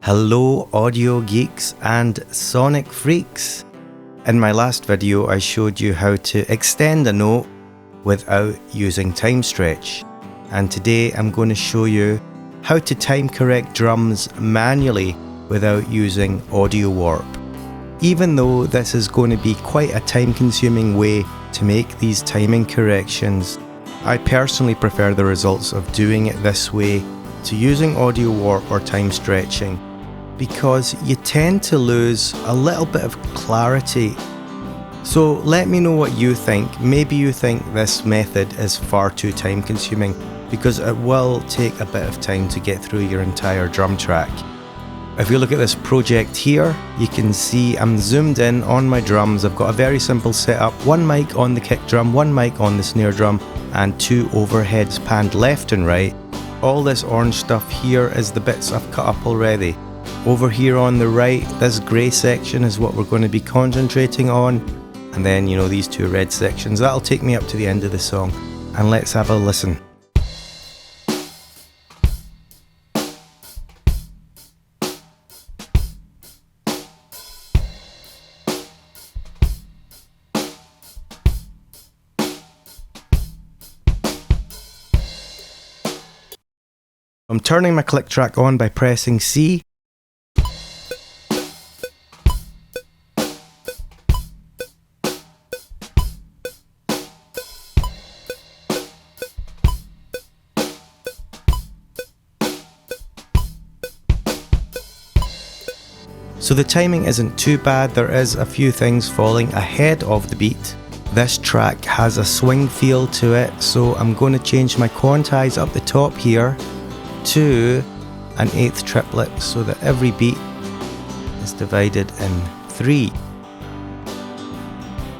Hello audio geeks and sonic freaks. In my last video I showed you how to extend a note without using time stretch, and today I'm going to show you how to time correct drums manually without using audio warp. Even though this is going to be quite a time consuming way to make these timing corrections, I personally prefer the results of doing it this way to using audio warp or time stretching, because you tend to lose a little bit of clarity. So let me know what you think. Maybe you think this method is far too time consuming, because it will take a bit of time to get through your entire drum track. If you look at this project here, you can see I'm zoomed in on my drums. I've got a very simple setup: one mic on the kick drum, one mic on the snare drum, and two overheads panned left and right. All this orange stuff here is the bits I've cut up already. Over here on the right, this grey section is what we're going to be concentrating on, and then these two red sections. That'll take me up to the end of the song, and let's have a listen. I'm turning my click track on by pressing C. So the timing isn't too bad. There is a few things falling ahead of the beat. This track has a swing feel to it, so I'm going to change my quantize up the top here to an 1/8 triplet, so that every beat is divided in 3.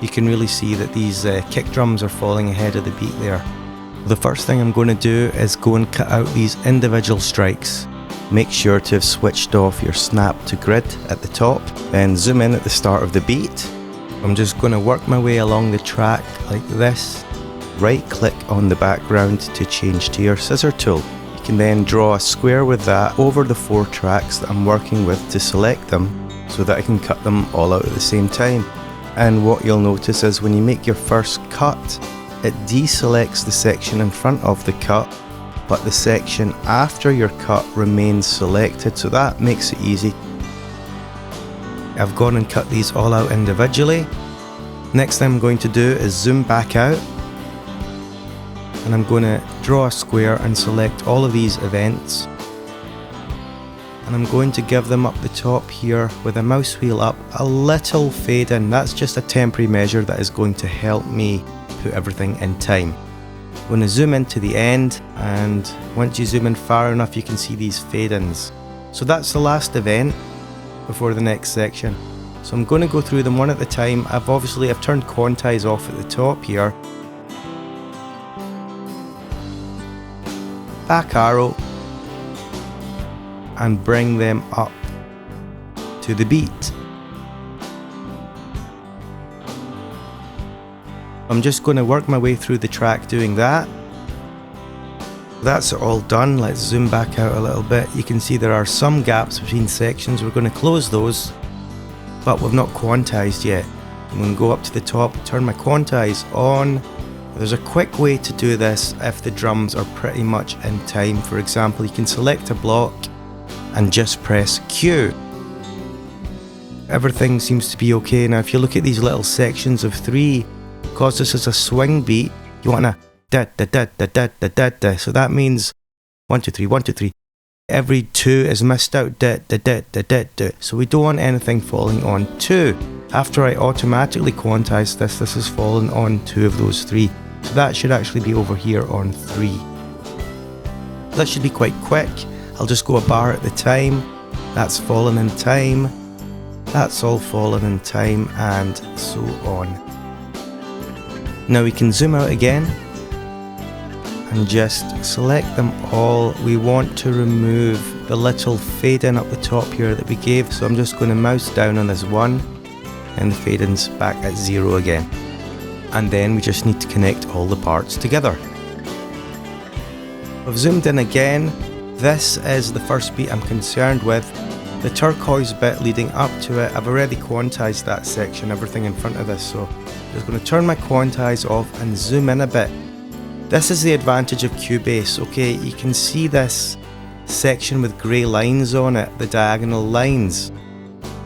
You can really see that these kick drums are falling ahead of the beat there. The first thing I'm going to do is go and cut out these individual strikes. Make sure to have switched off your snap to grid at the top, then zoom in at the start of the beat. I'm just going to work my way along the track like this. Right click on the background to change to your scissor tool. You can then draw a square with that over the 4 tracks that I'm working with to select them, so that I can cut them all out at the same time. And what you'll notice is when you make your first cut, it deselects the section in front of the cut, but the section after your cut remains selected, so that makes it easy. I've gone and cut these all out individually. Next thing I'm going to do is zoom back out, and I'm going to draw a square and select all of these events, and I'm going to give them up the top here with a mouse wheel up a little fade in. That's just a temporary measure that is going to help me put everything in time. I'm going to zoom into the end, and once you zoom in far enough you can see these fade-ins. So that's the last event before the next section. So I'm going to go through them one at a time. I've turned quantize off at the top here. Back arrow, and bring them up to the beat. I'm just going to work my way through the track doing that. That's all done. Let's zoom back out a little bit. You can see there are some gaps between sections. We're going to close those, but we've not quantized yet. I'm going to go up to the top, turn my quantize on. There's a quick way to do this if the drums are pretty much in time. For example, you can select a block and just press Q. Everything seems to be okay. Now if you look at these little sections of 3, because this is a swing beat, you want to da da da da da da da da. So that means 1 2 3 1 2 3. Every 2 is missed out, da da da da da da. So we don't want anything falling on 2. After I automatically quantize this has fallen on 2 of those 3. So that should actually be over here on 3. That should be quite quick. I'll just go a bar at the time. That's fallen in time. That's all fallen in time, and so on. Now we can zoom out again and just select them all. We want to remove the little fade in up the top here that we gave, so I'm just going to mouse down on this one, and the fade in's back at 0 again. And then we just need to connect all the parts together. I've zoomed in again. This is the first beat I'm concerned with. The turquoise bit leading up to it, I've already quantized that section, everything in front of this, so I'm just going to turn my quantize off and zoom in a bit. This is the advantage of Cubase, okay, you can see this section with grey lines on it, the diagonal lines.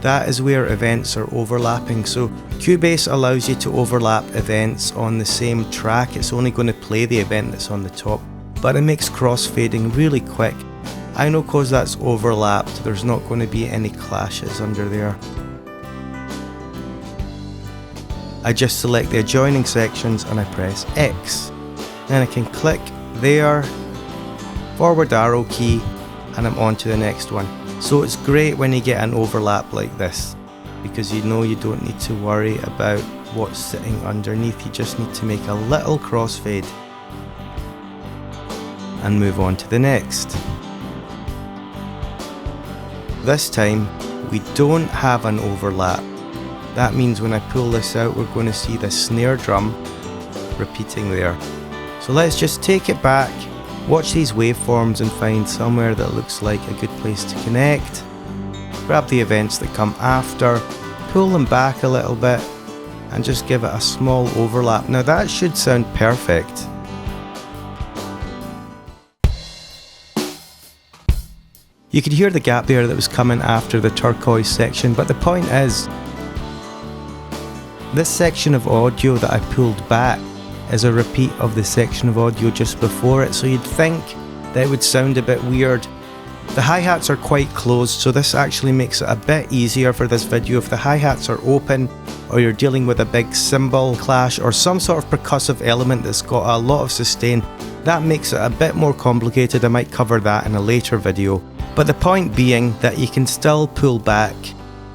That is where events are overlapping, so Cubase allows you to overlap events on the same track. It's only going to play the event that's on the top, but it makes crossfading really quick. I know because that's overlapped, there's not going to be any clashes under there. I just select the adjoining sections and I press X. Then I can click there, forward arrow key, and I'm on to the next one. So it's great when you get an overlap like this, because you know you don't need to worry about what's sitting underneath. You just need to make a little crossfade and move on to the next. This time we don't have an overlap. That means when I pull this out, we're going to see the snare drum repeating there. So let's just take it back, watch these waveforms and find somewhere that looks like a good place to connect. Grab the events that come after, pull them back a little bit and just give it a small overlap. Now that should sound perfect. You could hear the gap there that was coming after the turquoise section, but the point is, this section of audio that I pulled back is a repeat of the section of audio just before it, so you'd think that it would sound a bit weird. The hi-hats are quite closed, so this actually makes it a bit easier for this video. If the hi-hats are open, or you're dealing with a big cymbal clash or some sort of percussive element that's got a lot of sustain, that makes it a bit more complicated. I might cover that in a later video. But the point being that you can still pull back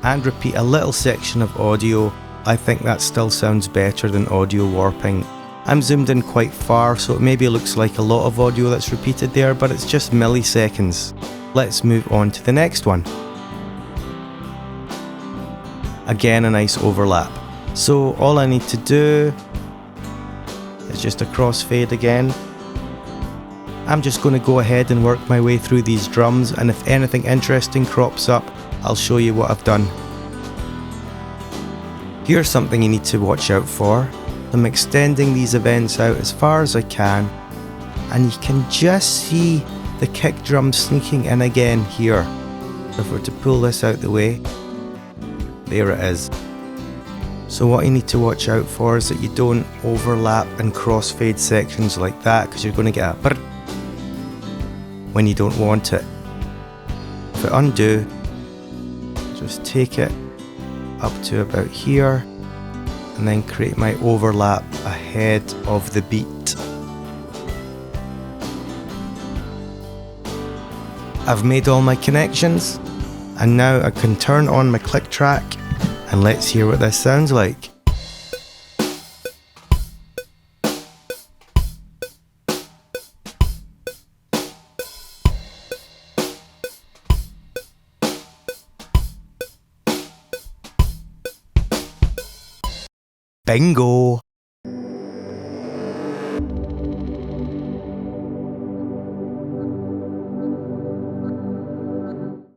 and repeat a little section of audio. I think that still sounds better than audio warping. I'm zoomed in quite far, so it maybe looks like a lot of audio that's repeated there, but it's just milliseconds. Let's move on to the next one. Again, a nice overlap. So all I need to do is just a crossfade again. I'm just going to go ahead and work my way through these drums, and if anything interesting crops up, I'll show you what I've done. Here's something you need to watch out for. I'm extending these events out as far as I can, and you can just see the kick drum sneaking in again here. If we're to pull this out the way, there it is. So what you need to watch out for is that you don't overlap and crossfade sections like that, because you're going to get a brrr when you don't want it. If I undo, just take it up to about here and then create my overlap ahead of the beat. I've made all my connections, and now I can turn on my click track and let's hear what this sounds like. Bingo!